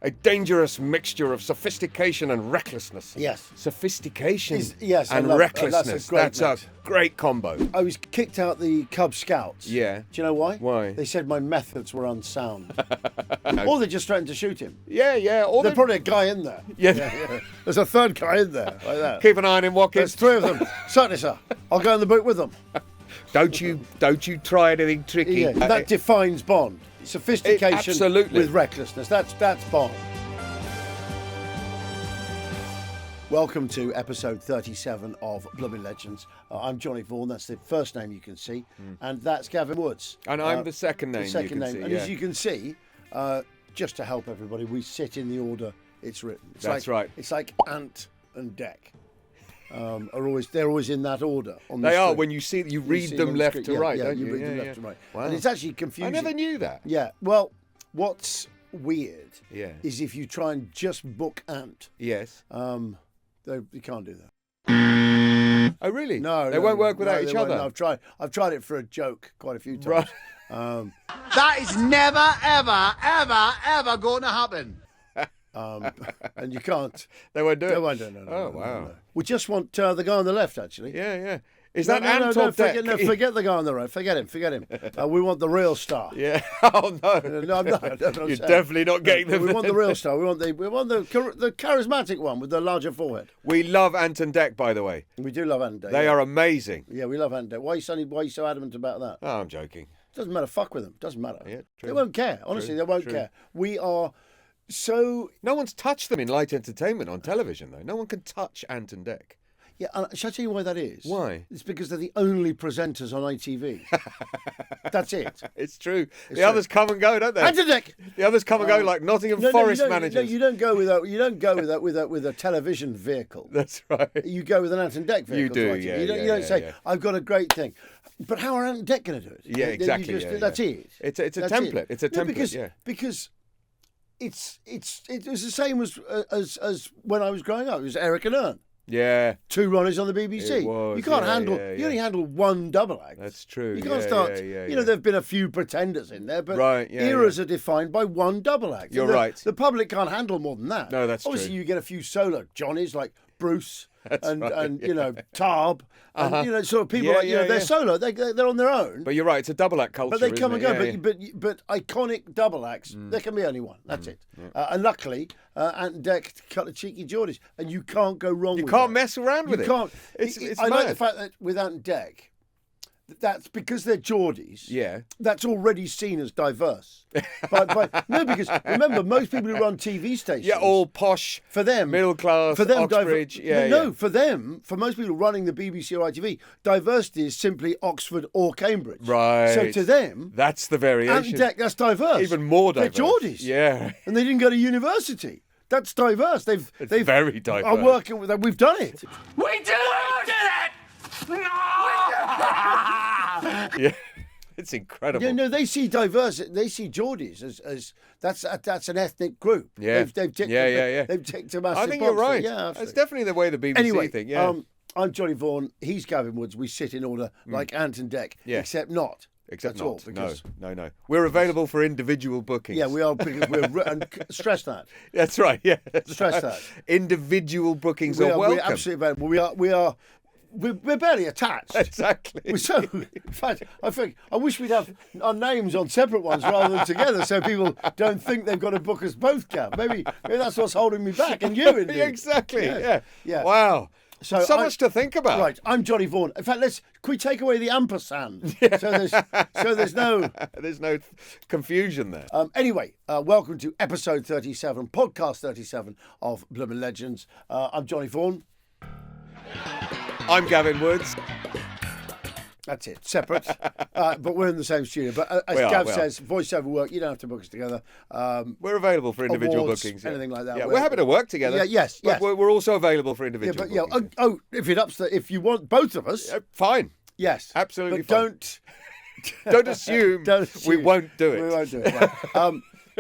A dangerous mixture of sophistication and recklessness. Yes. Sophistication yes, and recklessness. That's a great combo. I was kicked out the Cub Scouts. Yeah. Do you know why? Why? They said my methods were unsound. Or they just threatened to shoot him. Yeah. There's probably a guy in there. Yeah. There's a third guy in there, like that. Keep an eye on him, Watkins. There's 3 of them. Certainly, sir. I'll go in the boot with them. Don't you try anything tricky. Yeah, that defines Bond. Sophistication absolutely. with recklessness. That's Bond. Welcome to episode 37 of Bloomin' Legends. I'm Johnny Vaughan, that's the first name you can see, and that's Gavin Woods. And I'm the second name see. And yeah. as you can see, just to help everybody, we sit in the order it's written. That's right. It's like Ant and Dec. They're always in that order. They are when you read them left to right, don't you? You read them left to right. Wow. And it's actually confusing. I never knew that. Yeah. Well, what's weird is if you try and just book Ant. Yes. You can't do that. Oh really? No, they won't work without each other. No, I've tried it for a joke quite a few times. Right. That is never, ever going to happen. And you can't. They won't do it. They won't do it. No, oh wow. No. We just want the guy on the left, actually. Yeah. Is that Ant or Dec? Forget the guy on the right. Forget him. We want the real star. Yeah. Oh no. No, I'm not. You're definitely not getting them. We want the real star. We want the charismatic one with the larger forehead. We love Ant and Dec, by the way. We do love Ant and Dec. They are amazing. Yeah, we love Ant and Dec. Why are you so adamant about that? Oh, I'm joking. Doesn't matter. Fuck with them. Doesn't matter. Yeah, true. They won't care. Honestly, they won't care. We are so. No one's touched them in light entertainment on television, though. No one can touch Ant and Dec. Yeah, shall I tell you why that is? Why? It's because they're the only presenters on ITV. That's it. It's true. The others come and go, don't they? Ant and Dec. The others come and go like Nottingham Forest managers. No, you don't go with a television vehicle. That's right. You go with an Ant and Dec vehicle. You do, you yeah. You don't say, I've got a great thing. But how are Ant and Dec going to do it? Yeah, exactly. That's it. It's a template. It's a template. Because it was the same as when I was growing up. It was Eric and Ern. Yeah. 2 runners on the BBC. You can't handle. You only handle one double act. That's true. You can't start. You know, there've been a few pretenders in there, but eras are defined by one double act. You're right. The public can't handle more than that. No, that's Obviously, true. you get a few solo Johnnies like Bruce and Tarb, and sort of people they're solo. They're on their own. But you're right. It's a double act culture. But they come and go. Yeah, but iconic double acts, there can be only one. That's it. Yeah. And luckily, Ant and Dec cut the cheeky Geordies, and you can't go wrong. You with can't that. mess around with it. You can't. It's I mad. like the fact that with Ant and Dec, that's because they're Geordies. Yeah. That's already seen as diverse. No, because remember, most people who run TV stations. Yeah, all posh. For them. Middle class, for them, Oxbridge. For most people running the BBC or ITV, diversity is simply Oxford or Cambridge. Right. So to them. That's the variation. Ant and Dec, that's diverse. Even more diverse. They're Geordies. Yeah. And they didn't go to university. That's diverse. They've very diverse. I'm working with them. We've done it. We did it! Yeah, it's incredible. Yeah, no, they see diversity. They see Geordies as that's an ethnic group. Yeah, they've ticked. They've ticked a massive I think box you're right. Yeah, that's definitely the way the BBC anyway, think. Yeah. I'm Johnny Vaughan. He's Gavin Woods. We sit in order like Ant and Dec, except not. Except That's not. all, because No. We're available for individual bookings. Yeah, we are because and stress that. That's right. Yeah. Stress that. Individual bookings are welcome. We're absolutely available. We're barely attached. Exactly. In fact, I wish we'd have our names on separate ones rather than together, so people don't think they've got to book us both, Gav. Maybe that's what's holding me back, and you indeed. Exactly. Yeah. Yeah. Wow. So much to think about. Right, I'm Johnny Vaughan. In fact, can we take away the ampersand? So there's no there's no confusion there. Anyway, welcome to episode 37, podcast 37 of Bloomin' Legends. I'm Johnny Vaughan. I'm Gavin Woods. That's it, separate, but we're in the same studio. But as Gav says, voiceover work, you don't have to book us together. We're available for individual awards, bookings. anything like that. Yeah, we're happy to work together. Yeah, yes. We're also available for individual bookings. If you want both of us, fine. Yes, absolutely. But fine. Don't assume we won't do it. We won't do it. Right.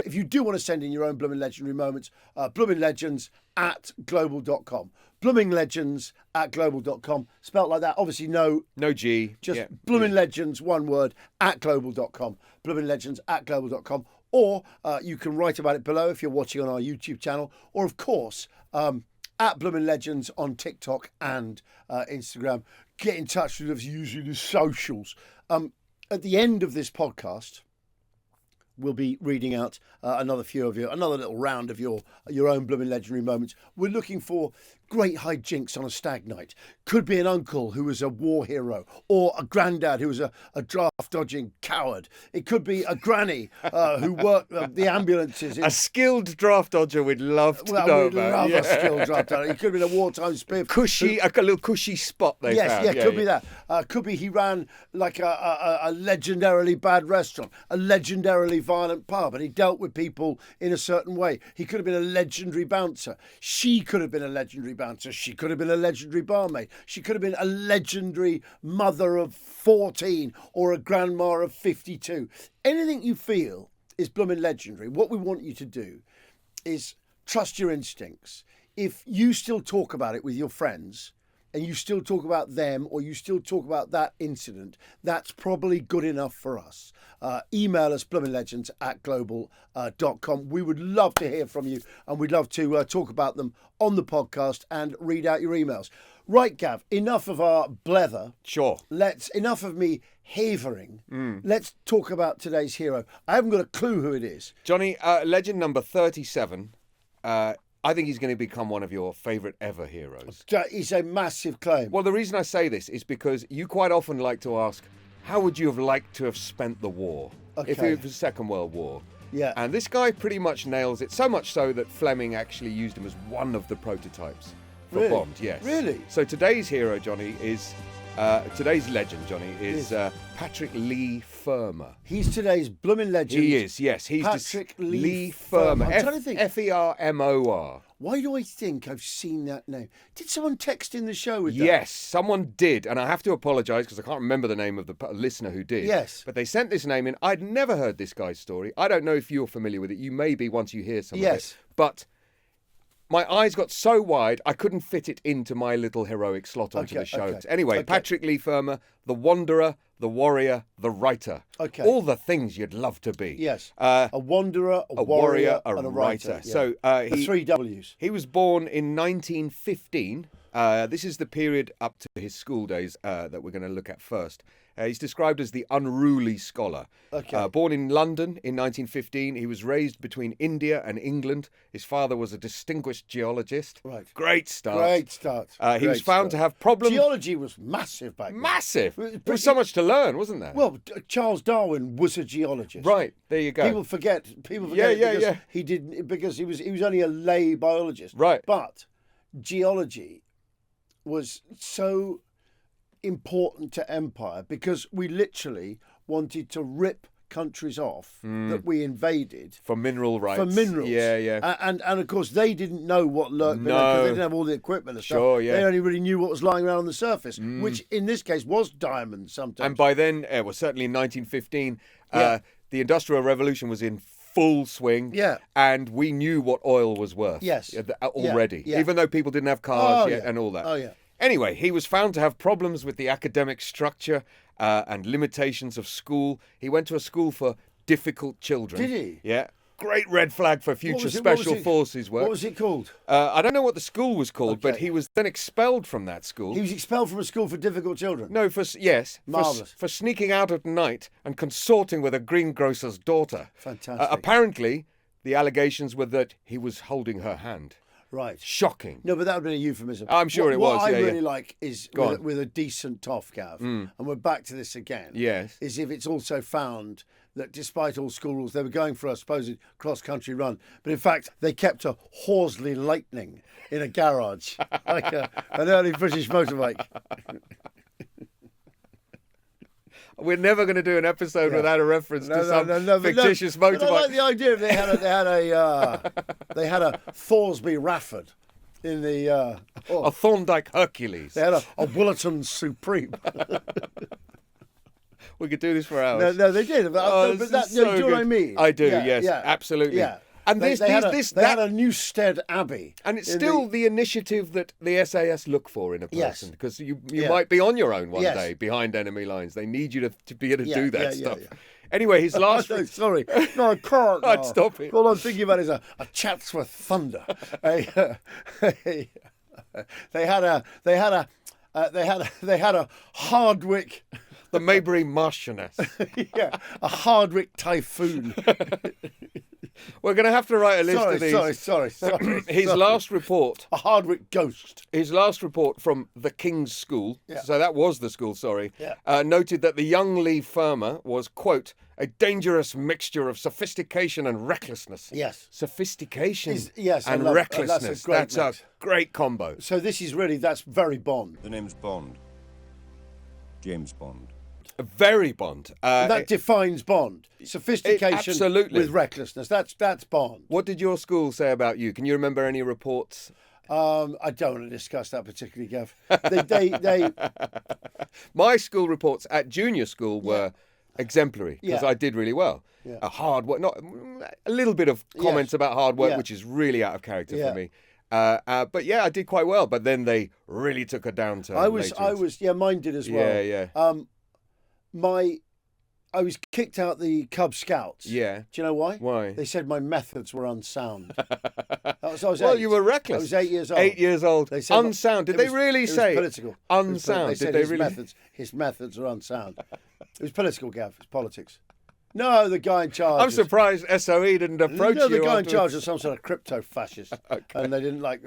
If you do want to send in your own Bloomin' Legendary moments, bloominlegends@global.com. bloominglegends@global.com. Spelt like that. Obviously, no G. Just Bloomin' Legends, one word, @global.com. bloominglegends@global.com. or you can write about it below if you're watching on our YouTube channel, or of course at Bloomin' Legends on TikTok and Instagram. Get in touch with us using the socials. At the end of this podcast, we'll be reading out another little round of your own Bloomin' Legendary moments. We're looking for great hijinks on a stag night. Could be an uncle who was a war hero, or a granddad who was a draft-dodging coward. It could be a granny who worked the ambulances. A skilled draft dodger we'd love to know we'd about. love a skilled draft dodger. It could be a wartime spiff. A little cushy spot they found. Yes, could be that. Could be he ran like a legendarily bad restaurant, a legendarily violent pub, and he dealt with people in a certain way. He could have been a legendary bouncer. She could have been a legendary bouncer. She could have been a legendary barmaid. She could have been a legendary mother of 14 or a grandma of 52. Anything you feel is blooming legendary. What we want you to do is trust your instincts. If you still talk about it with your friends, and you still talk about them, or you still talk about that incident, that's probably good enough for us. Email us bloominlegends@global.com. We would love to hear from you, and we'd love to talk about them on the podcast and read out your emails. Right, Gav, enough of our blether. Sure. Enough of me havering. Let's talk about today's hero. I haven't got a clue who it is. Johnny, legend number 37. I think he's going to become one of your favourite ever heroes. It's a massive claim. Well, the reason I say this is because you quite often like to ask, how would you have liked to have spent the war? If it was the Second World War. Yeah. And this guy pretty much nails it, so much so that Fleming actually used him as one of the prototypes for Really? Bond. Yes. Really? So today's hero, Johnny, is... today's legend, Johnny, is Patrick Leigh Fermor. He's today's blooming legend. He is, yes. He's Patrick Leigh Fermor. I'm trying to think. Fermor. Why do I think I've seen that name? Did someone text in the show with that? Yes, someone did, and I have to apologise because I can't remember the name of the listener who did. Yes. But they sent this name in. I'd never heard this guy's story. I don't know if you're familiar with it. You may be once you hear some of it. But my eyes got so wide, I couldn't fit it into my little heroic slot onto the show. Okay, Anyway, okay. Patrick Leigh Fermor, the wanderer, the warrior, the writer. Okay. All the things you'd love to be. Yes. A wanderer, a warrior, and a writer. Yeah. So the 3 W's. He was born in 1915. This is the period up to his school days that we're going to look at first. He's described as the unruly scholar. Okay. Born in London in 1915, he was raised between India and England. His father was a distinguished geologist. Right. Great start. Great start. He was found to have problems. Geology was massive back then. Massive. There was so much to learn, wasn't there? Well, Charles Darwin was a geologist. Right. There you go. People forget he didn't, because he was only a lay biologist. Right. But geology was so important to empire because we literally wanted to rip countries off that we invaded for mineral rights. For minerals. Yeah. And of course they didn't know what lurked below because they didn't have all the equipment and stuff. Sure, yeah. They only really knew what was lying around on the surface, which in this case was diamonds sometimes. And by then, certainly in 1915, the Industrial Revolution was in full swing. Yeah. And we knew what oil was worth. Yes. Already. Yeah. Even though people didn't have cars yet and all that. Oh, yeah. Anyway, he was found to have problems with the academic structure and limitations of school. He went to a school for difficult children. Did he? Yeah. Great red flag for future special forces work. What was it called? I don't know what the school was called, but he was then expelled from that school. He was expelled from a school for difficult children? No, for sneaking out at night and consorting with a greengrocer's daughter. Fantastic. Apparently, the allegations were that he was holding her hand. Right. Shocking. No, but that would have been a euphemism. I'm sure it was. What I really like is with a decent toff, Gav, Mm. and we're back to this again. Yes. Is if it's also found that despite all school rules, they were going for a supposed cross-country run, but in fact they kept a Horsley Lightning in a garage, like an early British motorbike. We're never going to do an episode without a reference to some fictitious motorbike. But I like the idea of they had a Thorsby Rafford in the a Thorndike Hercules. They had a Willerton Supreme. We could do this for hours. No, they did. But that, do you know what I mean? I do. Yes, absolutely. Yeah. And they had a Newstead Abbey, and it's still the initiative that the SAS look for in a person, because you might be on your own one day behind enemy lines. They need you to be able to do that stuff. Anyway, his last... No, sorry. No, I can't. I'd no. stop it. All I'm thinking about is a Chatsworth Thunder. They had a Hardwick... The Maybury Marchioness. Yeah, a Hardwick Typhoon. We're going to have to write a list of these. Sorry. His last report... A Hardwick Ghost. His last report from the King's School, so that was the school, noted that the young Leigh Fermor was, quote, a dangerous mixture of sophistication and recklessness. Yes. Sophistication yes, and recklessness. That's a great combo. So this is really, that's very Bond. The name's Bond. James Bond. Very Bond. That defines Bond. Sophistication absolutely. with recklessness. That's Bond. What did your school say about you? Can you remember any reports? I don't want to discuss that particularly, Gav. They My school reports at junior school were exemplary because I did really well. Yeah. A hard work, not a little bit of comments about hard work, which is really out of character for me. But yeah, I did quite well. But then they really took a downturn. Mine did as well. Yeah. I was kicked out the Cub Scouts. Yeah. Do you know why? Why? They said my methods were unsound. I was well, 8. you were reckless. I was 8 years old. 8 years old. They said unsound. Did they really say? It was political. Unsound. They said Did they really? His methods are unsound. It was political, Gav. It's politics. No, the guy in charge. I'm surprised SOE didn't approach you. The guy in charge was some sort of crypto fascist, and they didn't like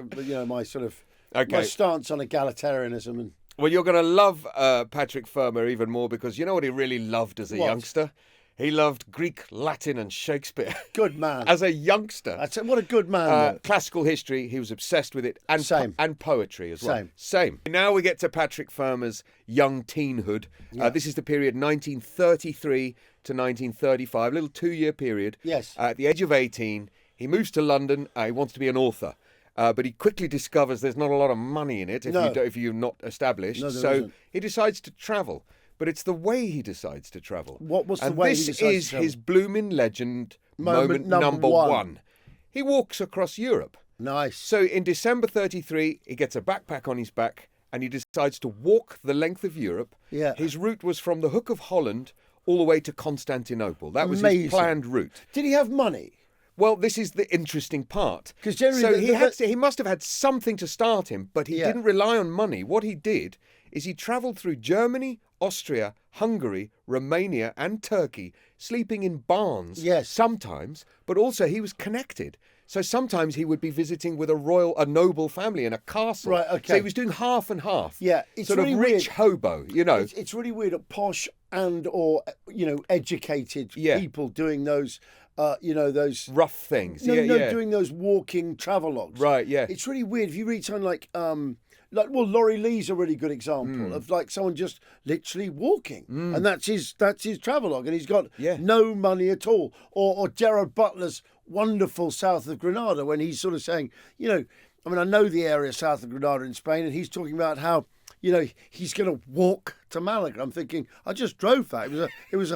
my sort of my stance on egalitarianism and. Well, you're going to love Patrick Fermor even more because you know what he really loved as a youngster? He loved Greek, Latin and Shakespeare. Good man. As a youngster. What a good man. Classical history, he was obsessed with it. And and poetry as well. Same. Now we get to Patrick Fermor's young teenhood. This is the period 1933 to 1935, a little 2-year period. Yes. At the age of 18, he moves to London. He wants to be an author. But he quickly discovers there's not a lot of money in it if you're not established. So he decides to travel. But it's the way he decides to travel. What's the way he decides to travel? This is his Bloomin' legend moment number one. He walks across Europe. Nice. So in December 33, he gets a backpack on his back and he decides to walk the length of Europe. Yeah. His route was from the Hook of Holland all the way to Constantinople. That was his planned route. Did he have money? Well, this is the interesting part. Because generally, he must have had something to start him, but he didn't rely on money. What he did is he travelled through Germany, Austria, Hungary, Romania, and Turkey, sleeping in barns. Yes. Sometimes, but also he was connected. So sometimes he would be visiting with a noble family in a castle. Right. Okay. So he was doing half and half. Yeah. It's sort really of rich hobo. You know. It's really weird. Posh and or educated people doing those. Those rough things. Doing those walking travelogues. Right, yeah. It's really weird. If you read something like Laurie Lee's a really good example of like someone just literally walking, and that's his travelogue, and he's got no money at all. Or Gerard Butler's wonderful South of Granada, when he's sort of saying, I know the area south of Granada in Spain, and he's talking about how he's going to walk to Malaga. I'm thinking, I just drove that. It was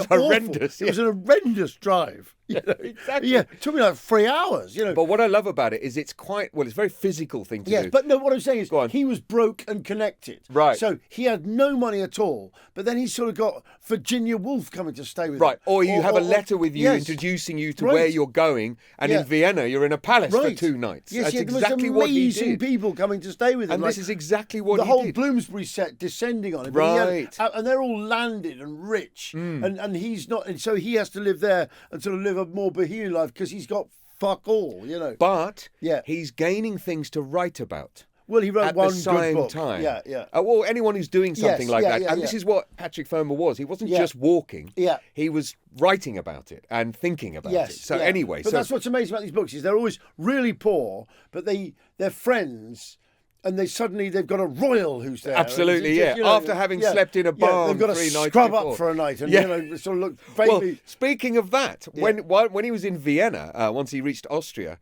horrendous. It was an horrendous drive. Exactly. Yeah, it took me like 3 hours. But what I love about it is it's it's a very physical thing to do. Yes, but no, what I'm saying is he was broke and connected. Right. So he had no money at all. But then he's sort of got Virginia Woolf coming to stay with him. Right. Or you have a letter with you introducing you to where you're going, and in Vienna you're in a palace for 2 nights. Yes, that's he had exactly the most what he amazing did. people coming to stay with him. And this is exactly what he did. The whole Bloomsbury set descending on him. Right. And they're all landed and rich. And he's not. And so he has to live there and sort of live a more bohemian life because he's got fuck all, But he's gaining things to write about. Well, he wrote at one the same good book. time. Yeah. Well, anyone who's doing something like that. And this is what Patrick Fermor was. He wasn't just walking. Yeah. He was writing about it and thinking about it. So anyway. But that's what's amazing about these books is they're always really poor, but they're friends. And they've got a royal who's there. Absolutely, after having slept in a barn they've got 3 to nights scrub before. up for a night and sort of look vaguely. Well, speaking of that, when he was in Vienna, once he reached Austria,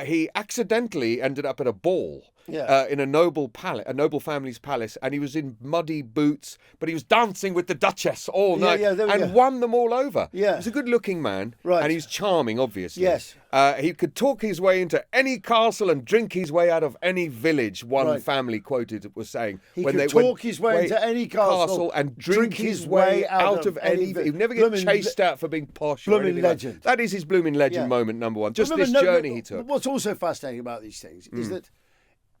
he accidentally ended up at a ball. in a noble family's palace, and he was in muddy boots, but he was dancing with the Duchess all night and won them all over. Yeah. He was a good-looking man, right. and he was charming, obviously. Yes. He could talk his way into any castle and drink his way out of any village. One family quoted was saying he could talk his way into any castle and drink his way out of any. He'd never get chased out for being posh. Bloomin' legend. That is his Bloomin' legend moment number one. Just this journey he took. What's also fascinating about these things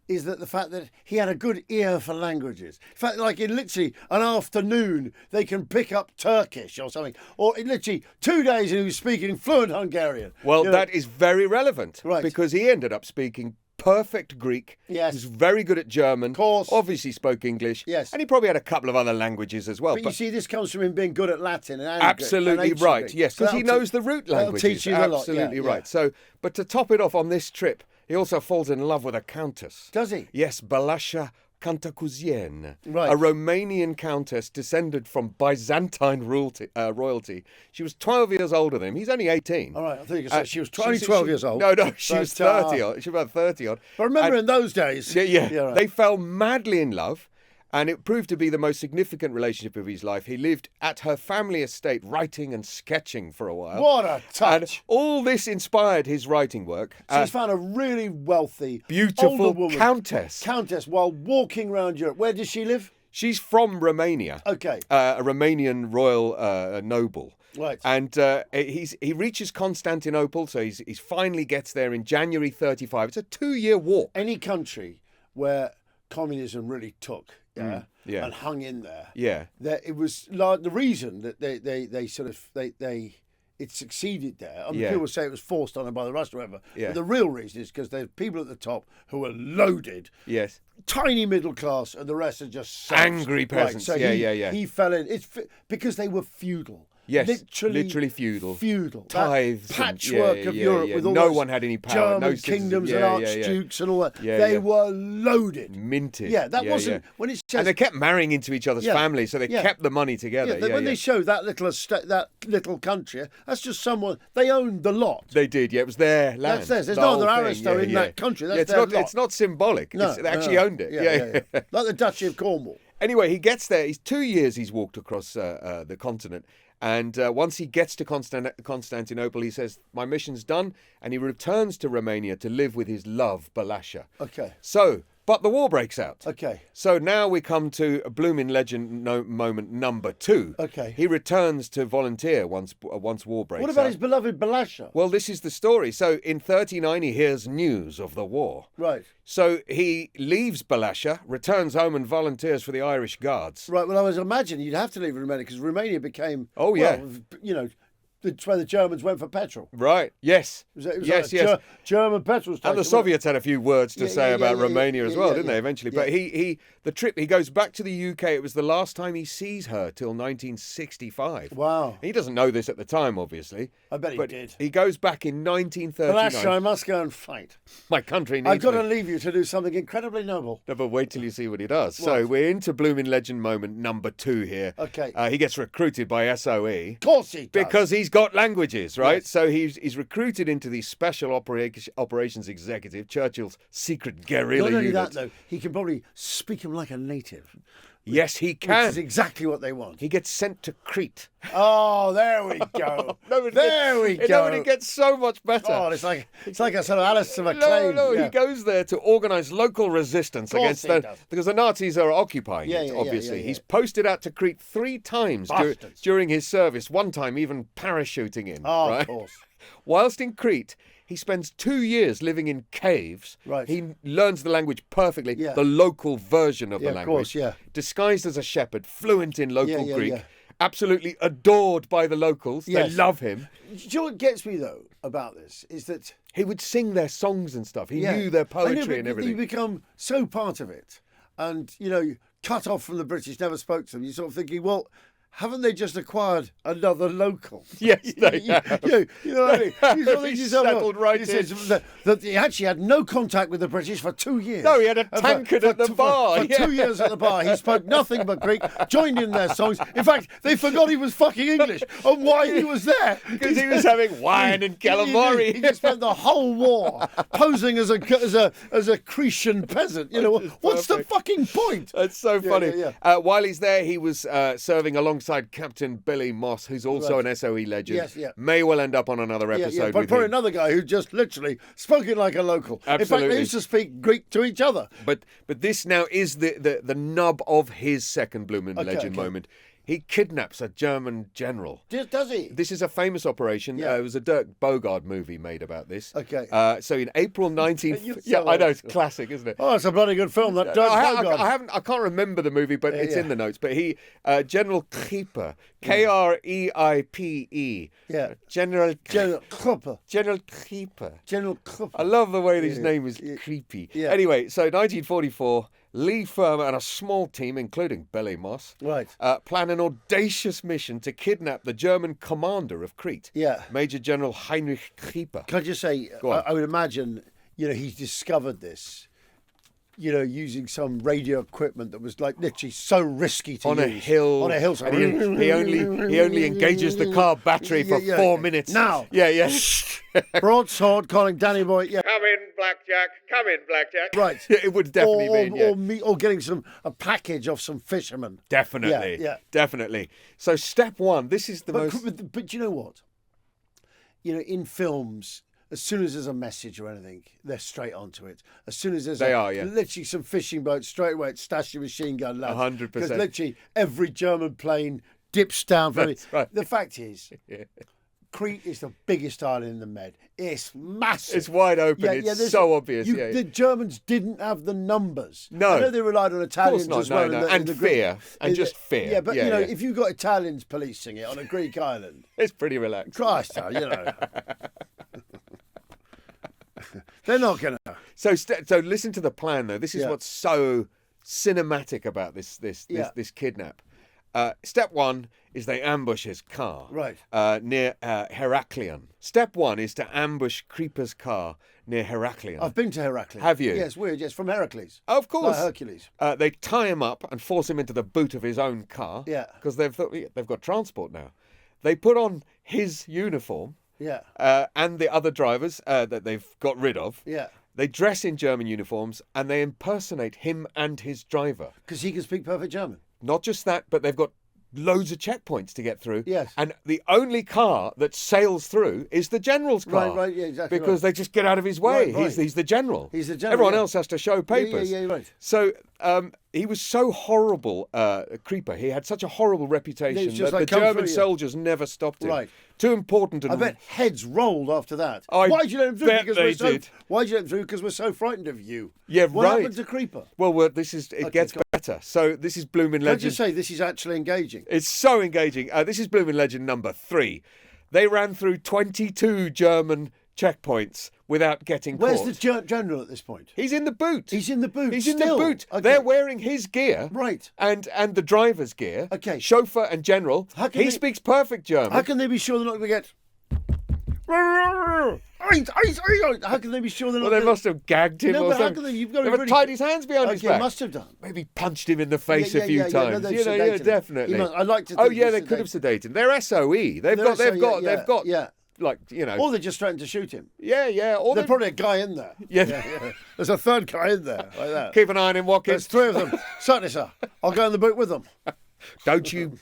is that the fact that he had a good ear for languages. In fact, like in literally an afternoon, they can pick up Turkish or something. Or in literally 2 days, he was speaking fluent Hungarian. Well, that is very relevant. Right. Because he ended up speaking perfect Greek. Yes. He was very good at German. Of course. Obviously spoke English. Yes. And he probably had a couple of other languages as well. But you see, this comes from him being good at Latin and absolutely and right. Yes, because he knows the root languages. That'll teach you a lot. Absolutely right. So, but to top it off on this trip, he also falls in love with a countess. Does he? Yes, Balasha Cantacuzien, right. a Romanian countess descended from Byzantine royalty. She was 12 years older than him. He's only 18. All right, I think she was only 12 years old. No, she was 30 odd. She was about 30 odd. But remember in those days. Yeah. Right. They fell madly in love. And it proved to be the most significant relationship of his life. He lived at her family estate, writing and sketching for a while. What a touch. And all this inspired his writing work. So he's found a really wealthy, beautiful older woman, countess. While walking around Europe. Where does she live? She's from Romania. Okay. A Romanian royal noble. Right. And he reaches Constantinople, so he finally gets there in January 35. It's a 2-year walk. Any country where communism really took... and hung in there. Yeah, that it was like the reason that it succeeded there. I mean, people say it was forced on them by the Russians or whatever. Yeah. But the real reason is because there's people at the top who are loaded. Yes. Tiny middle class, and the rest are just angry peasants. Right, so he fell in. It's because they were feudal. Yes, literally feudal. Tithes. Patchwork of Europe with all no one had any power. German kingdoms and archdukes and all that. They were loaded. Minted. Yeah, that wasn't... when it says, and they kept marrying into each other's families, so they kept the money together. When they show that little country, that's just someone... They owned the lot. They did, yeah. It was their land. That's theirs. There's no other Aristo in that country. That's their lot. It's not symbolic. No, they actually owned it. Yeah. Like the Duchy of Cornwall. Anyway, he gets there. 2 years he's walked across the continent. And once he gets to Constantinople, he says, my mission's done. And he returns to Romania to live with his love, Balasha. Okay. But the war breaks out. Okay. So now we come to a Bloomin' legend moment number 2. Okay. He returns to volunteer once war breaks out. What about his beloved Balasha? Well, this is the story. So in 39, he hears news of the war. Right. So he leaves Balasha, returns home and volunteers for the Irish Guards. Right. Well, I was imagining you'd have to leave Romania because Romania became... it's where the Germans went for petrol. Right, yes. Yes. German petrol station. And the Soviets had a few words to say about Romania as well, didn't they, eventually? Yeah. But he goes back to the UK. It was the last time he sees her till 1965. Wow. He doesn't know this at the time, obviously. I bet he did. He goes back in 1939. Balasha, I must go and fight. My country needs I've got to leave you to do something incredibly noble. No, but wait till you see what he does. What? So we're into Bloomin' legend moment number 2 here. Okay. He gets recruited by SOE. Of course he does. Because he's got languages, right? Yes. So he's recruited into the Special Operations Executive, Churchill's secret guerrilla unit. Not only that, though, he can probably speak him like a native. Yes, he can. Which is exactly what they want. He gets sent to Crete. Oh, there we go. We go. Nobody gets so much better. Oh, it's like a sort of Alistair MacLean. No, he goes there to organise local resistance against because the Nazis are occupying it, obviously. He's posted out to Crete 3 times during his service, one time even parachuting in. Oh, right? Of course. Whilst in Crete, he spends 2 years living in caves. Right. He learns the language perfectly, Yeah. the local version of the language. Of course, yeah. Disguised as a shepherd, fluent in local Greek, yeah. absolutely adored by the locals. Yes. They love him. Do you know what gets me, though, about this? Is that... He would sing their songs and stuff. He knew their poetry and everything. You become so part of it. And, cut off from the British, never spoke to them. You're sort of thinking, well... haven't they just acquired another local? Yes, they have. You know what I mean? You think to He's yourself, settled right he says that he actually had no contact with the British for 2 years. No, he had a tankard at the bar. For 2 years at the bar. He spoke nothing but Greek, joined in their songs. In fact, they forgot he was fucking English and why he was there. Because he was having wine and calamari. He just spent the whole war posing as a Cretan peasant. You know, what's the fucking point? That's so funny. Yeah. While he's there, he was serving alongside Captain Billy Moss, who's also an SOE legend. Yes, yeah. May well end up on another episode but with probably him. another guy who just literally spoken like a local. Absolutely. In fact, they used to speak Greek to each other. But this now is the nub of his second Bloomin' legend moment. He kidnaps a German general. Does he? This is a famous operation. Yeah. It was a Dirk Bogarde movie made about this. Okay. So in April 19... You're yeah, so I know, old. it's classic, isn't it? Oh, it's a bloody good film, that Dirk Bogarde. I can't remember the movie, but it's in the notes. But he, General Kreipe, Kreipe. Yeah. General Kreipe. General Kreipe. General Kreipe. I love the way his name is creepy. Yeah. Anyway, so 1944, Leigh Fermor and a small team, including Billy Moss, plan an audacious mission to kidnap the German commander of Crete, Major General Heinrich Kreipe. Can I just say, I would imagine, he's discovered this, using some radio equipment that was like literally so risky to use. On a hill. So and he only engages the car battery for 4 minutes. Now. Yeah. Broadsword calling Danny Boy. Yeah. Come in, Blackjack. Come in, Blackjack. Right. It would definitely be. Or getting a package off some fishermen. Definitely. Yeah. Definitely. So step one, this is the most... But you know what? In films, as soon as there's a message or anything, they're straight onto it. As soon as there's literally some fishing boat, straight away it's stash your machine gun, lads. 100%. Because literally every German plane dips down. That's right. The fact is... Crete is the biggest island in the Med. It's massive. It's wide open. It's so obvious. The Germans didn't have the numbers. No. I know they relied on Italians as well. No. And fear. Just fear. Yeah, but if you've got Italians policing it on a Greek island... It's pretty relaxed. Christ, They're not going to... So listen to the plan, though. This is what's so cinematic about this kidnap. Step one is they ambush his car near Heraklion. Step one is to ambush Kreipe's car near Heraklion. I've been to Heraklion. Have you? Yes, weird. Yes, from Heracles. Of course. Like Hercules. They tie him up and force him into the boot of his own car. Yeah. Because they've got transport now. They put on his uniform. Yeah. And the other drivers that they've got rid of. Yeah. They dress in German uniforms and they impersonate him and his driver. Because he can speak perfect German. Not just that, but they've got loads of checkpoints to get through. Yes. And the only car that sails through is the general's car. Right, yeah, exactly. Because they just get out of his way. Right. He's the general. He's the general. Everyone else has to show papers. Yeah, right. So he was so horrible, Kreipe. He had such a horrible reputation that the German soldiers never stopped him. Right. Too important. I bet heads rolled after that. Why'd you let him through? Why'd you let him through? Because we're so frightened of you. Yeah, what happened to Kreipe? Well, it gets better. So this is Bloomin' Legend. Can you say this is actually engaging? It's so engaging. This is Bloomin' Legend number 3. They ran through 22 German checkpoints without getting caught. Where's the general at this point? He's in the boot. He's in the boot. He's in the boot. Okay. They're wearing his gear. Right. And the driver's gear. Okay. Chauffeur and general. He speaks perfect German. How can they be sure they're not going to get... How can they be sure they're not... Well, they must have gagged him or something. You've got to tied his hands behind his back. Must have done. Maybe punched him in the face a few times. No, definitely. I'd like to. Oh yeah, they could have sedated him. They're SOE. They've got. Like, Or they just threatened to shoot him. Yeah. Or there's probably a guy in there. Yeah. There's a third guy in there, like that. Keep an eye on him, Watkins. There's 3 of them. Certainly, sir. I'll go in the boot with them. Don't you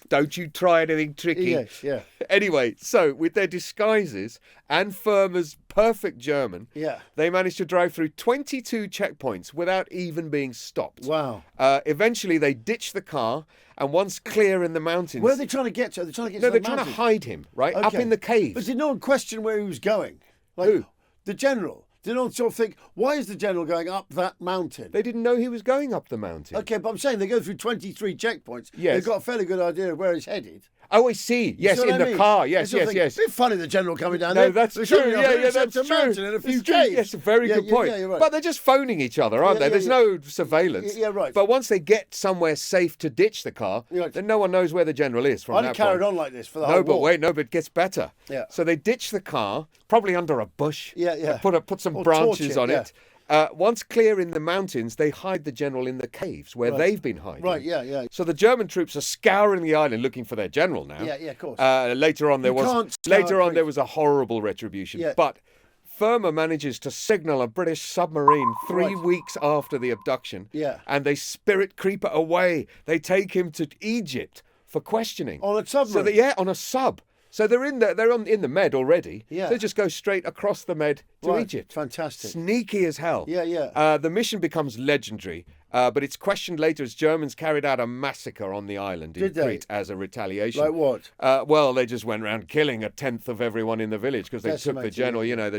try anything tricky. Yeah. Anyway, so with their disguises and Fermor's perfect German, they managed to drive through 22 checkpoints without even being stopped. Wow. Eventually, they ditched the car, and once clear in the mountains... Where are they trying to get to? They're trying to get to the mountains. Trying to hide him, right? Okay. Up in the caves. But did no one question where he was going? Who? The general. Did no one sort of think, why is the general going up that mountain? They didn't know he was going up the mountain. Okay, but I'm saying they go through 23 checkpoints. Yes. They've got a fairly good idea of where he's headed. Oh, I see. Yes, See in what I the mean? car. Yes, It's sort of yes, thing, yes. It's a bit funny, the general coming down No, there. that's They're true. showing Yeah, off yeah, it's that's a true. mountain in a few It's true. caves. Yes, a very good point. Yeah, you're right. But they're just phoning each other, aren't they? There's no surveillance. Yeah, right. But once they get somewhere safe to ditch the car, Right. then no one knows where the general is from I'd that have carried point. on like this for the whole No, but war. wait, no, but it gets better. Yeah. So they ditch the car, probably under a bush. Yeah. Put some Or branches torch it, on it. Once clear in the mountains, they hide the general in the caves where they've been hiding. Right, yeah. So the German troops are scouring the island looking for their general now. Yeah, of course. Later on, there can't was scour Crete. there was a horrible retribution. Yeah. But Fermor manages to signal a British submarine 3 weeks after the abduction. Yeah. And they spirit Creeper away. They take him to Egypt for questioning. On a submarine? So on a sub. So they're in the Med already. Yeah. So they just go straight across the Med to Right. Egypt. Fantastic. Sneaky as hell. Yeah. The mission becomes legendary, but it's questioned later as Germans carried out a massacre on the island in Did they? Crete as a retaliation. Like what? Well, they just went around killing a tenth of everyone in the village because they took the Decimated, general. yeah. You know,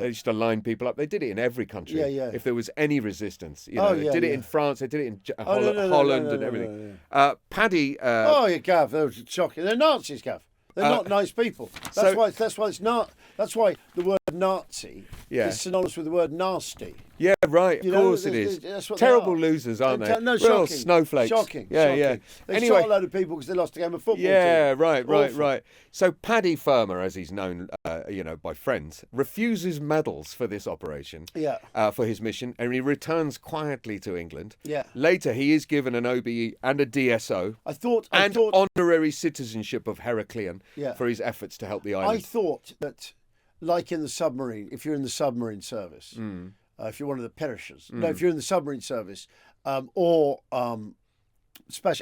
they used to line people up. They did it in every country. Yeah. If there was any resistance, you know, they did it in France. They did it in Holland and everything. Paddy. Yeah, Gav, that was shocking. They're Nazis, Gav. They're not nice people. That's why it's not. That's why the word Nazi is synonymous with the word nasty. Yeah, right. Of course it is. That's what Terrible they are. losers, aren't they? No, Real shocking. snowflakes. Shocking. Yeah. They Anyway, shot a load of people because they lost a game of football. yeah, team. right. Awful. So Paddy Fermor, as he's known, by friends, refuses medals for this operation. Yeah. For his mission, and he returns quietly to England. Yeah. Later, he is given an OBE and a DSO. I thought honorary citizenship of Heraclean for his efforts to help the island. I thought that, like in the submarine, if you're in the submarine service, if you're one of the perishers, no, if you're in the submarine service, or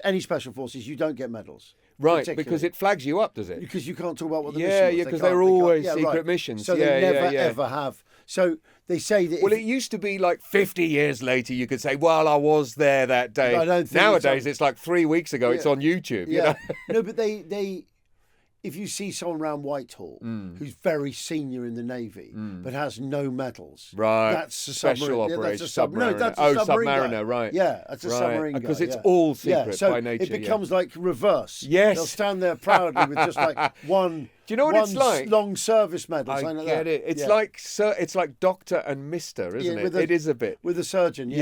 any special forces, you don't get medals. Right, because it flags you up, does it? Because you can't talk about what the mission mission was. because they're always secret missions. So they never ever have. So they say that. Well, it used to be like 50 years later, you could say, "Well, I was there that day." I don't think nowadays it's like 3 weeks ago. It's on YouTube. You know? No, but they. If you see someone around Whitehall who's very senior in the Navy but has no medals, right? That's a special submarine. operation. No, that's a submariner, guy. right? Yeah, that's a submarine guy. Because it's all secret so by nature. it becomes like reverse. Yes, they'll stand there proudly with just like one. Do you know what it's like? Long service medal. I like get that. it. It's like it's like Doctor and Mister, isn't it? It is a bit with a surgeon.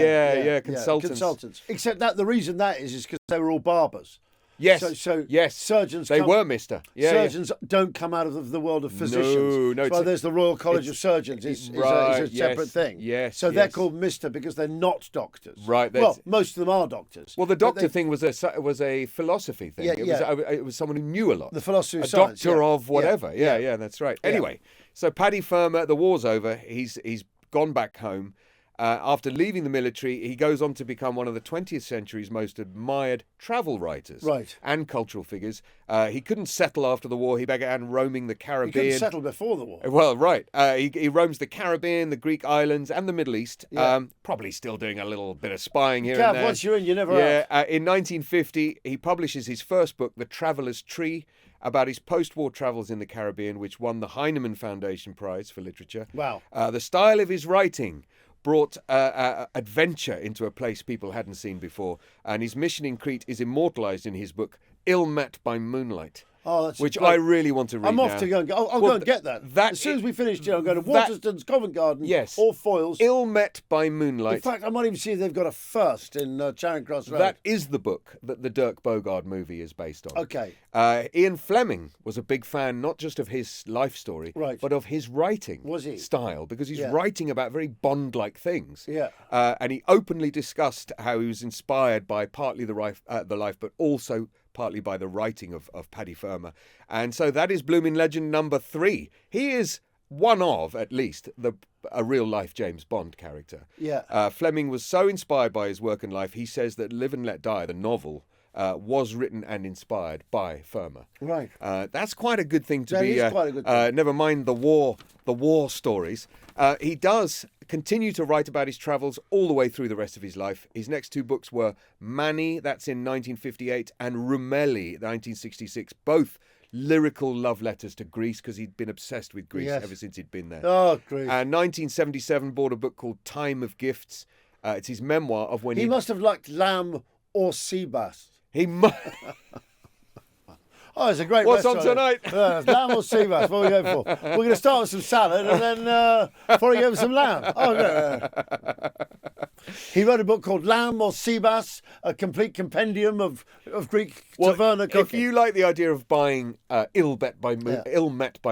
Consultants. Except that the reason that is because they were all barbers. Yes. So yes. Surgeons. They were Mister. Yeah. Surgeons don't come out of the world of physicians. No. That's why there's the Royal College of Surgeons. It's a separate thing. Yes. So they're called Mister because they're not doctors. Right. Well, most of them are doctors. Well, the doctor thing was a philosophy thing. It was someone who knew a lot. The philosophy of science. Doctor of whatever. Yeah, that's right. Anyway, so Paddy Fermor, the war's over. He's gone back home. After leaving the military, he goes on to become one of the 20th century's most admired travel writers and cultural figures. He couldn't settle after the war. He began roaming the Caribbean. He couldn't settle before the war. Well, right. He roams the Caribbean, the Greek islands, and the Middle East. Probably still doing a little bit of spying here and there. Once you're in, you never have. In 1950, he publishes his first book, The Traveller's Tree, about his post-war travels in the Caribbean, which won the Heinemann Foundation Prize for Literature. Wow. The style of his writing brought adventure into a place people hadn't seen before, and his mission in Crete is immortalised in his book Ill Met by Moonlight. Oh, that's which great. I really want to read. I'm off to go and get. I'll go and get that. As soon as we finish, I'm going to Waterston's Covent Garden. Yes, or Foyles. Ill Met by Moonlight. In fact, I might even see if they've got a first in Charing Cross Road. That is the book that the Dirk Bogarde movie is based on. Okay. Ian Fleming was a big fan, not just of his life story, but of his writing style, because he's writing about very Bond-like things. Yeah. And he openly discussed how he was inspired by partly the life, but also partly by the writing of Paddy Fermor. And so that is Bloomin' Legend number 3. He is one of, at least, a real-life James Bond character. Yeah. Fleming was so inspired by his work and life, he says that Live and Let Die, the novel, was written and inspired by Fermor. Right. That's quite a good thing to that be. Is quite a good thing. Never mind the war stories. He does continue to write about his travels all the way through the rest of his life. His next 2 books were Mani, that's in 1958, and Rumeli, 1966, both lyrical love letters to Greece, because he'd been obsessed with Greece ever since he'd been there. Oh, Greece. And 1977 bought a book called Time of Gifts. It's his memoir of when he must have liked lamb or sea bass. He must. Oh, it's a great What's on restaurant. tonight? Lamb or sea bass? What are we going for? We're going to start with some salad and then before we go with some lamb. Oh, no. He wrote a book called Lamb or Sea Bass, a complete compendium of Greek taverna cooking. If you like the idea of buying ill met by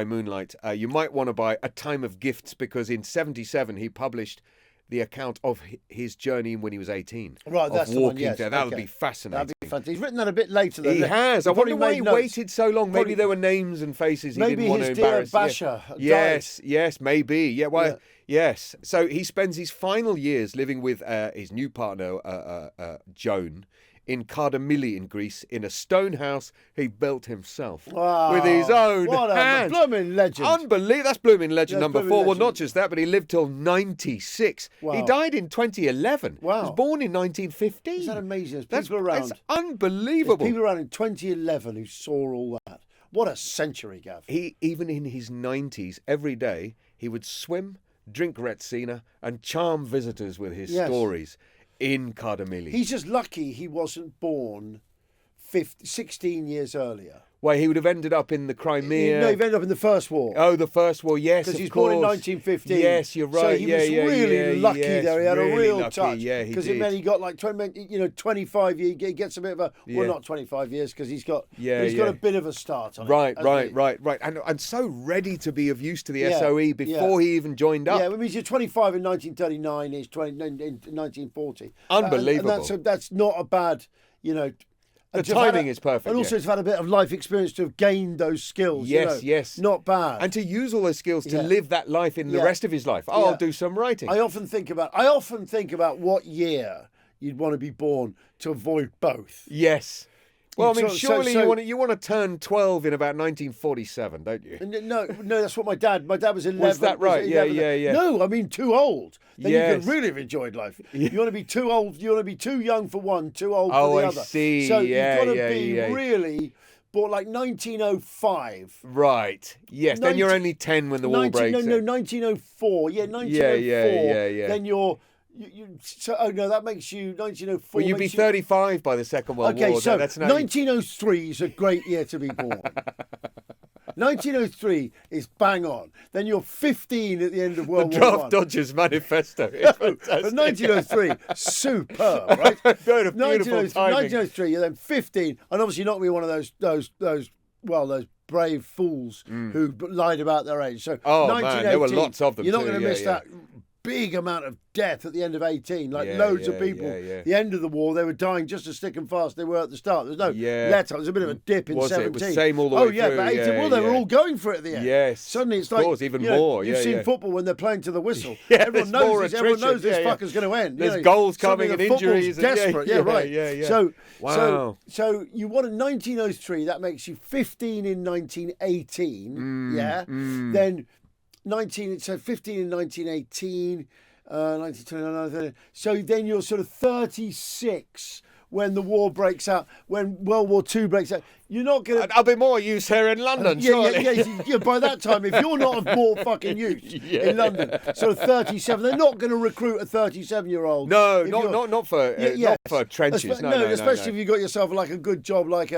moonlight, you might want to buy A Time of Gifts, because in 1977 he published the account of his journey when he was 18. Right, that's the one, yes. there. That would be fascinating. That'd be fantastic. He's written that a bit later, though. He has. I wonder why he waited so long. Maybe there were names and faces he didn't want to embarrass. Maybe his dear Basha died. Yes, yes, maybe. Yeah, well, yes. So he spends his final years living with his new partner, Joan, in Kardamili in Greece, in a stone house he built himself with his own hands. What a Bloomin' legend. Unbelievable. That's Bloomin' legend number 4. Legend. Well, not just that, but he lived till 96. Wow. He died in 2011. Wow. He was born in 1915. Is that amazing? There's people around. That's unbelievable. There's people around in 2011 who saw all that. What a century, Gav. He, even in his 90s, every day, he would swim, drink Retsina, and charm visitors with his stories in Kardamili. He's just lucky he wasn't born 16 years earlier. Well, he would have ended up in the Crimea. No, he ended up in the First War. Oh, the First War, yes, because he was born in 1915. Yes, you're right. So he was really lucky there. He had a real touch. Yeah, because it meant he got like 25 years. He gets a bit of a well, not 25 years because he's got got a bit of a start on it. Right. And so ready to be of use to the SOE before he even joined up. Yeah, it means you're 25 in 1939. He's 20 in 1940. Unbelievable. And that's not a bad, The timing is perfect. And also to have had a bit of life experience to have gained those skills. Yes. Not bad. And to use all those skills to live that life in the rest of his life. Oh, I'll do some writing. I often think about what year you'd want to be born to avoid both. Yes. Well, I mean, surely you want to turn 12 in about 1947, don't you? No, that's what my dad was 11. Was that right? Yeah. No, I mean too old. Then you could really have enjoyed life. You want to be too old. You want to be too young for one, too old for the other. I see. So you've got to be really born like 1905. Right. Yes. Then you're only 10 when the war breaks. No, 1904. Yeah, 1904. Yeah. Then you're. That makes you 1904. Well, you'd be 35 by the Second World War. Okay, so 1903 is a great year to be born. 1903 is bang on. Then you're 15 at the end of World War I. The Draft Dodgers Manifesto is fantastic. But 1903, superb, right? 1903, you're then 15, and obviously you're not going to be one of those brave fools who lied about their age. So, man, there were lots of them. You're not going to miss that big amount of death at the end of 18, loads of people. The end of the war, they were dying just as thick and fast they were at the start. There's no let up. There's a bit of a dip in 17. It was same all the way through. But 18, they were all going for it at the end. Yes. Suddenly it's of course, even more. You've seen football when they're playing to the whistle. Everyone knows this fucker's going to end. There's goals coming and injuries. Desperate. Yeah. So, wow. So you wanted 1903. That makes you 15 in 1918. Then 15 in 1918. 1929. So then you're sort of 36 when the war breaks out, when World War II breaks out. You're not going to... I'll be more use here in London, surely. Yeah, by that time, if you're not of more fucking use in London, sort of 37, they're not going to recruit a 37-year-old. No, not for trenches. No, especially if you've got yourself like a good job, like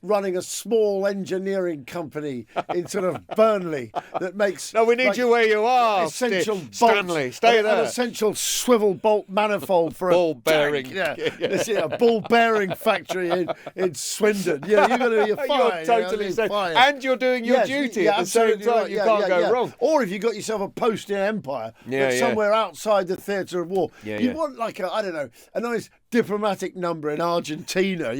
running a small engineering company in sort of Burnley that makes... No, we need you where you are, essential Stanley. Stay there. An essential swivel bolt manifold for ball bearing. A ball bearing factory in Swindon. You're going to be fine. You're totally safe. And you're doing your duty at the same time. Right. You can't go wrong. Or if you got yourself a post in Empire, somewhere outside the theatre of war, you want like a nice diplomatic number in Argentina,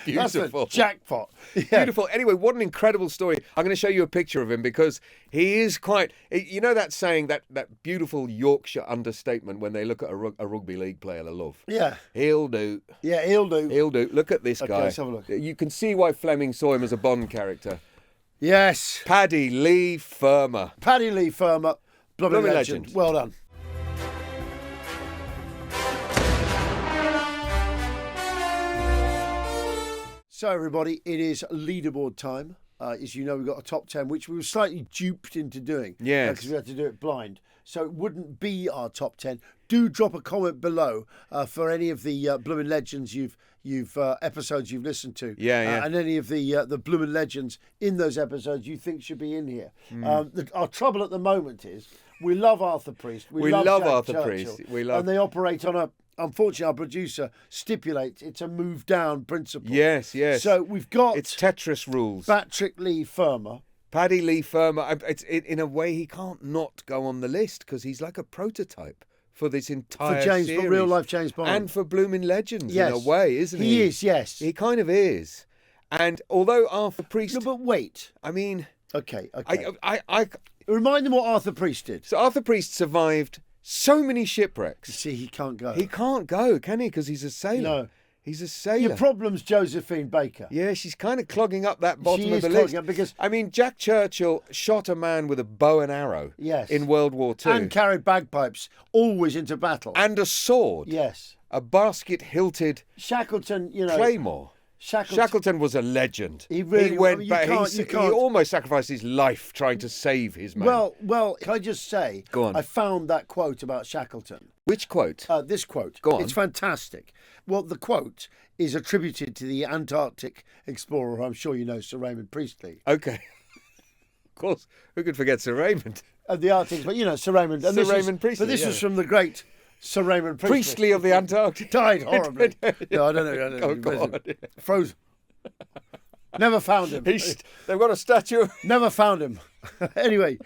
Beautiful. That's a jackpot. Beautiful. Anyway, what an incredible story. I'm going to show you a picture of him because he is quite, that saying, that beautiful Yorkshire understatement when they look at a rugby league player they love. Yeah. He'll do. Yeah, he'll do. He'll do. Look at this guy. Let's have a look. You can see why Fleming saw him as a Bond character. Yes. Paddy Leigh Fermor. Paddy Leigh Fermor. Bloomin' legend. Well done. So, everybody, it is leaderboard time. As you know, we've got a top 10, which we were slightly duped into doing. Yes. Because we had to do it blind. so it wouldn't be our top 10. Do drop a comment below for any of the Bloomin' Legends you've episodes you've listened to, and any of the Bloomin' Legends in those episodes you think should be in here. Our trouble at the moment is we love Arthur Priest, we love Jack Arthur Churchill, Priest, and they operate on a. Unfortunately, our producer stipulates it's a move down principle. Yes. So we've got it's Tetris rules. Patrick Leigh Fermor. Paddy Leigh Fermor. In a way, he can't not go on the list because he's like a prototype for this entire series. For real life James Bond. And for Bloomin' Legends, yes. in a way, isn't he? He is, yes. He kind of is. And although Arthur Priest... No, but wait. I mean... Okay. I Remind them what Arthur Priest did. So Arthur Priest survived so many shipwrecks. You see, he can't go. He can't go, can he? Because he's a sailor. No. He's a sailor. Your problem's Josephine Baker. Yeah, she's kind of clogging up that bottom of the list. Up because I mean, Jack Churchill shot a man with a bow and arrow. Yes. In World War II. And carried bagpipes always into battle. And a sword. Yes. A basket-hilted Shackleton, claymore. Shackleton was a legend. He really went back. He almost sacrificed his life trying to save his man. Well, can I just say? Go on. I found that quote about Shackleton. Which quote? This quote. Go on. It's fantastic. Well, the quote is attributed to the Antarctic explorer, I'm sure you know, Sir Raymond Priestley. Okay. Of course. Who could forget Sir Raymond? The Arctic, but Sir Raymond. Sir Raymond Priestley. But this was from the great Sir Raymond Priestley. Priestley of the Antarctic. Died horribly. No, I don't know. Oh, God. Frozen. Never found him. They've got a statue. Never found him. Anyway,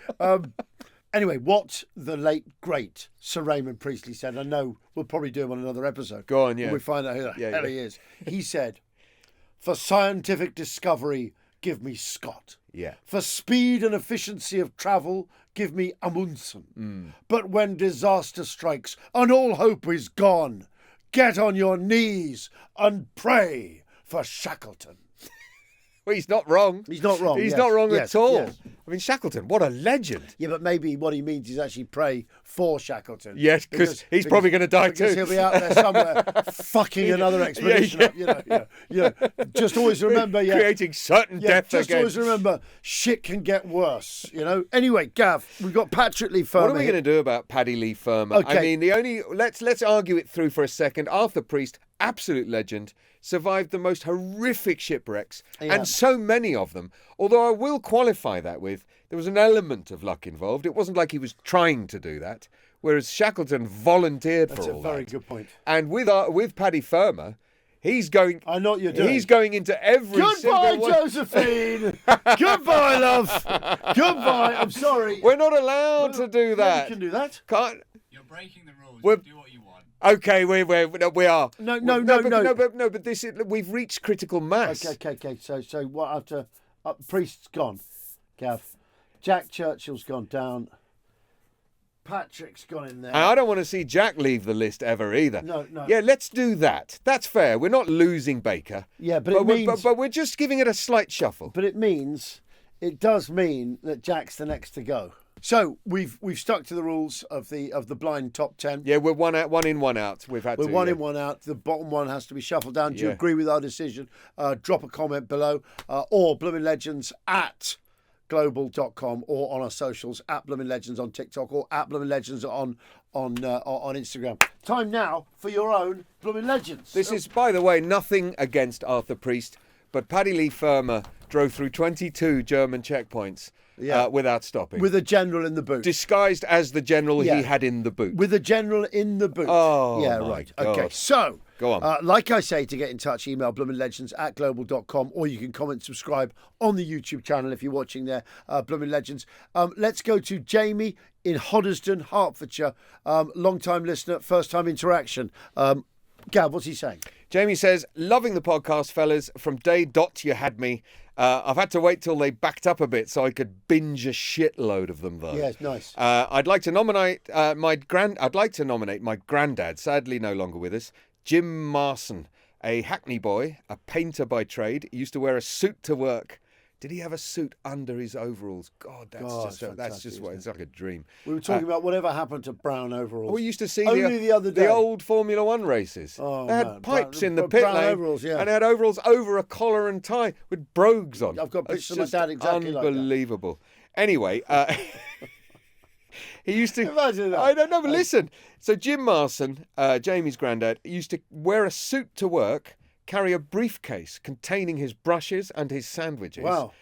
what the late, great Sir Raymond Priestley said, I know we'll probably do him on another episode. Go on, yeah. When we find out who the hell he is. He said, for scientific discovery, give me Scott. Yeah. For speed and efficiency of travel, give me Amundsen. But when disaster strikes and all hope is gone, get on your knees and pray for Shackleton. Well, he's not wrong. He's not wrong. He's not wrong at all. Yes. I mean, Shackleton, what a legend. Yeah, but maybe what he means is actually pray for Shackleton. Yes, because he's probably going to die too. Because he'll be out there somewhere fucking another expedition up. Just always remember, creating certain death just again. Always remember, shit can get worse. Anyway, Gav, we've got Patrick Leigh Fermor. What are we going to do about Paddy Leigh Fermor? Okay. I mean, let's argue it through for a second. Arthur Priest, absolute legend, survived the most horrific shipwrecks, and so many of them. Although I will qualify that with, there was an element of luck involved. It wasn't like he was trying to do that, whereas Shackleton volunteered for all that. That's a very good point. And with Paddy Fermor, he's going... I know what you're doing. He's going into every Goodbye, single one. Josephine! Goodbye, love! Goodbye, I'm sorry. We're not allowed to do that. You can do that. Can't... You're breaking the rules. You do what you want. Okay, we are. No. But this is, we've reached critical mass. Okay. So what after Priest's gone, Gav, Jack Churchill's gone down, Patrick's gone in there. I don't want to see Jack leave the list ever either. No. Yeah, let's do that. That's fair. We're not losing Baker. Yeah, but we're just giving it a slight shuffle. But it does mean that Jack's the next to go. So we've stuck to the rules of the blind top 10. Yeah, we're one in, one out. We're one in, one out. The bottom one has to be shuffled down. Do you agree with our decision? Drop a comment below, or Bloomin' Legends at global.com, or on our socials at Bloomin' Legends on TikTok, or at Bloomin' Legends on Instagram. Time now for your own Bloomin' Legends. This is, by the way, nothing against Arthur Priest, but Paddy Leigh Fermor drove through 22 German checkpoints. Without stopping. With a general in the boot. Disguised as the general he had in the boot. With a general in the boot. Oh, yeah, my right. God. Okay, so, go on. like I say, to get in touch, email bloominlegends at global.com, or you can comment, subscribe on the YouTube channel if you're watching there, Bloomin' Legends. Let's go to Jamie in Hoddesdon, Hertfordshire. Long-time listener, first-time interaction. Gav, what's he saying? Jamie says, loving the podcast, fellas. From day dot you had me. I've had to wait till they backed up a bit so I could binge a shitload of them, though. Yes, nice. I'd like to nominate my granddad, sadly no longer with us, Jim Marson, a Hackney boy, a painter by trade. He used to wear a suit to work. Did he have a suit under his overalls? God, that's just what it's like a dream. We were talking about whatever happened to brown overalls. We used to see the other day. The old Formula One races. Oh, they had man. pipes in the pit brown lane, overalls, yeah. and they had overalls over a collar and tie with brogues on. I've got pictures of my dad exactly like that. Unbelievable. Anyway, He used to. Imagine that. I don't know, but listen. So Jim Marson, Jamie's granddad, used to wear a suit to work, carry a briefcase containing his brushes and his sandwiches. Wow.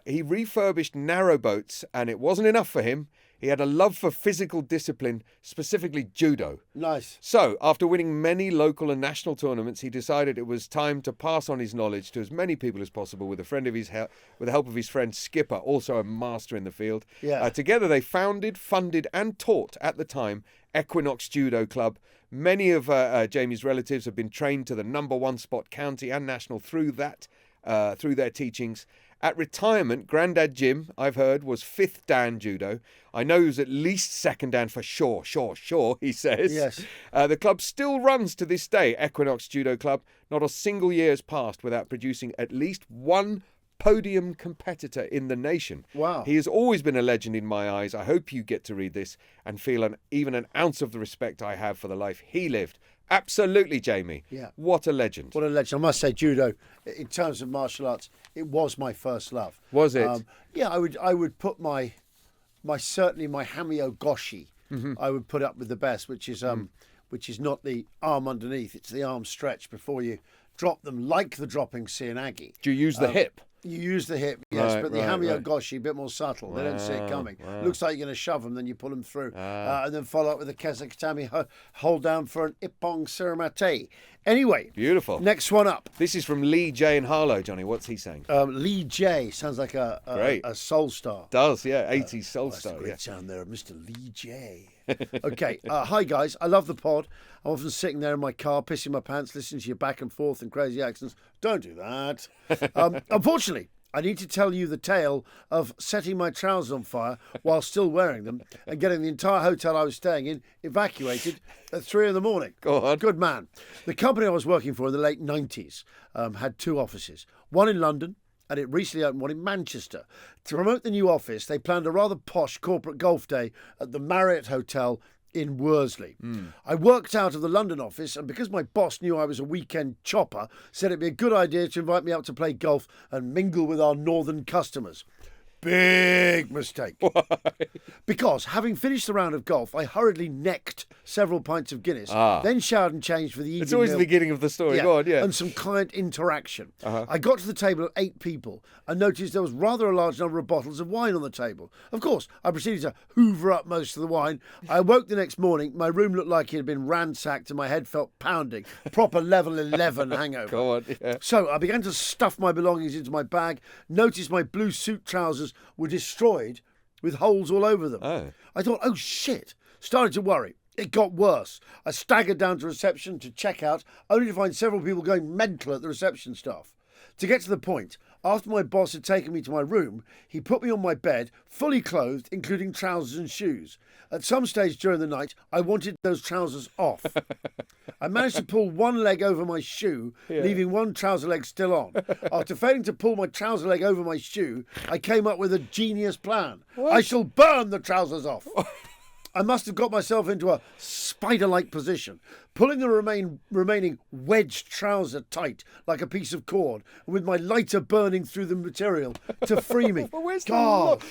He refurbished narrowboats, and it wasn't enough for him. He had a love for physical discipline, specifically judo. Nice. So, after winning many local and national tournaments, he decided it was time to pass on his knowledge to as many people as possible with the help of his friend Skipper, also a master in the field. Yeah. Together they founded, funded and taught, at the time, Equinox Judo Club. Many of Jamie's relatives have been trained to the #1 spot county and national through their teachings. At retirement, Grandad Jim, I've heard, was 5th Dan Judo. I know he was at least 2nd Dan for sure, he says. Yes. The club still runs to this day, Equinox Judo Club. Not a single year has passed without producing at least one podium competitor in the nation. Wow. He has always been a legend in my eyes. I hope you get to read this and feel even an ounce of the respect I have for the life he lived. Absolutely, Jamie. Yeah. What a legend. What a legend. I must say, judo, in terms of martial arts, it was my first love. Was it? Yeah, I would put my hamio goshi. I would put up with the best, which is not the arm underneath; it's the arm stretch before you drop them, like the dropping seanagi. Do you use the hip? You use the hip, yes, Right, but the right, hamio right. goshi, a bit more subtle. They don't see it coming. Looks like you're going to shove them, then you pull them through. And then follow up with the kezakatami, hold down for an ippon suramate. Anyway. Beautiful. Next one up. This is from Lee J in Harlow, Johnny. What's he saying? Lee J. Sounds like a soul star. Does, yeah. 80s soul That's star, a great yeah. sound there, Mr. Lee J. Okay, hi guys. I love the pod. I'm often sitting there in my car, pissing my pants, listening to your back and forth and crazy accents. Don't do that. Unfortunately, I need to tell you the tale of setting my trousers on fire while still wearing them and getting the entire hotel I was staying in evacuated at 3 a.m. Go on. Good man. The company I was working for in the late 90s had 2 offices, one in London, and it recently opened one in Manchester. To promote the new office, they planned a rather posh corporate golf day at the Marriott Hotel in Worsley. I worked out of the London office, and because my boss knew I was a weekend chopper, said it'd be a good idea to invite me out to play golf and mingle with our northern customers. Big mistake. Why? Because having finished the round of golf, I hurriedly necked several pints of Guinness, then showered and changed for the evening It's always meal. the beginning of the story. Go on, yeah. And some client interaction. I got to the table of 8 people and noticed there was rather a large number of bottles of wine on the table. Of course, I proceeded to hoover up most of the wine. I awoke the next morning. My room looked like it had been ransacked and my head felt pounding. Proper level 11 hangover. Go on, yeah. So I began to stuff my belongings into my bag, noticed my blue suit trousers were destroyed with holes all over them. Oh. I thought, oh shit, started to worry. It got worse. I staggered down to reception to check out, only to find several people going mental at the reception staff. To get to the point, after my boss had taken me to my room, he put me on my bed, fully clothed, including trousers and shoes. At some stage during the night, I wanted those trousers off. I managed to pull one leg over my shoe, leaving one trouser leg still on. After failing to pull my trouser leg over my shoe, I came up with a genius plan. I shall burn the trousers off. I must have got myself into a spider-like position, pulling the remaining wedged trouser tight like a piece of cord, with my lighter burning through the material to free me. Well, where's God.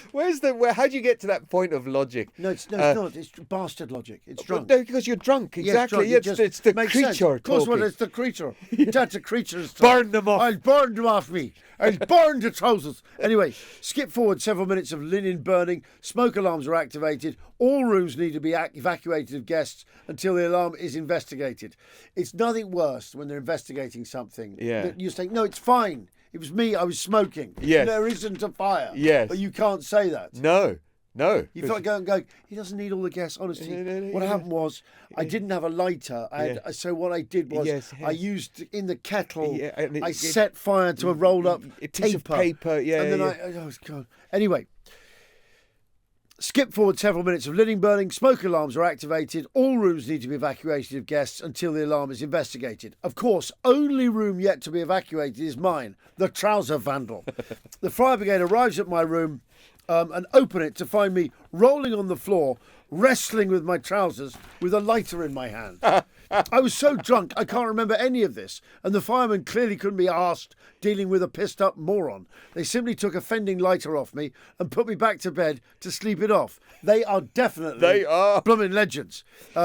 how do you get to that point of logic? No, it's not. It's bastard logic. It's drunk. No, because you're drunk. Exactly. Yes, Yeah, it's the makes creature sense. Of course, talking. well, it's the creature. That's a creature. Burn them off. I'll burn them off me. I'll burn the trousers. Anyway, skip forward several minutes of linen burning. Smoke alarms are activated. All rooms need to be evacuated of guests until the alarm is investigated. It's nothing worse when they're investigating something. Yeah. That you say, no, it's fine. It was me. I was smoking. Yes. There isn't a fire. Yes. But you can't say that. No. You felt going, he doesn't need all the gas, honestly. No, What happened was, I didn't have a lighter. So what I did was, Yes. I used in the kettle, and I set fire to a rolled up a piece of paper, And then oh God. Anyway, skip forward several minutes of linen burning. Smoke alarms are activated. All rooms need to be evacuated of guests until the alarm is investigated. Of course, only room yet to be evacuated is mine, the trouser vandal. The fire brigade arrives at my room and open it to find me rolling on the floor, wrestling with my trousers with a lighter in my hand. I was so drunk, I can't remember any of this. And the firemen clearly couldn't be asked dealing with a pissed-up moron. They simply took a fending lighter off me and put me back to bed to sleep it off. They are definitely blooming legends.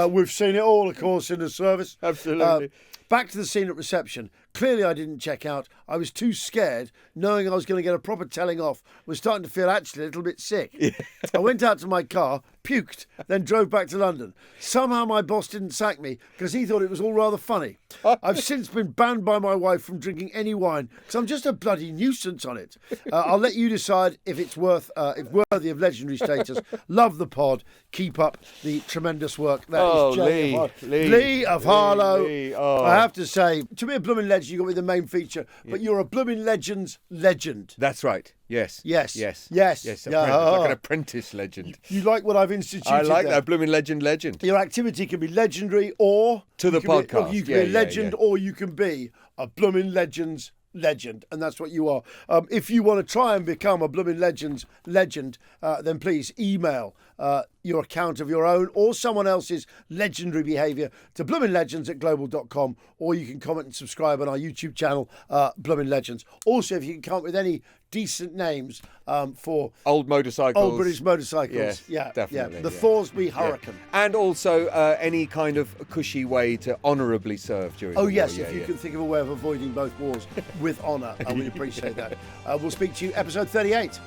We've seen it all, of course, in the service. Absolutely. Back to the scene at reception. Clearly, I didn't check out. I was too scared, knowing I was going to get a proper telling off. Was starting to feel actually a little bit sick. Yeah. I went out to my car, puked, then drove back to London. Somehow my boss didn't sack me because he thought it was all rather funny. I've since been banned by my wife from drinking any wine because I'm just a bloody nuisance on it. I'll let you decide if it's worthy of legendary status. Love the pod. Keep up the tremendous work. That is Lee of Harlow. Lee. Oh. I have to say, to be a blooming legend, you've got to be the main feature, but you're a blooming legend's legend. That's right. Yes. Yes. Like an apprentice legend. You like what I've instituted? I like there. that. Blooming legend. Your activity can be legendary or to the podcast. You can be a legend or you can be a blooming legend's legend, and that's what you are. If you want to try and become a blooming legend's legend, then please email your account of your own or someone else's legendary behaviour to bloominglegends@global.com, or you can comment and subscribe on our YouTube channel, Blooming Legends. Also, if you can come up with any decent names for old motorcycles, old British motorcycles, definitely, the Thorsby Hurricane, and also any kind of cushy way to honourably serve during the war. If you can think of a way of avoiding both wars with honour, I would appreciate that. We'll speak to you episode 38.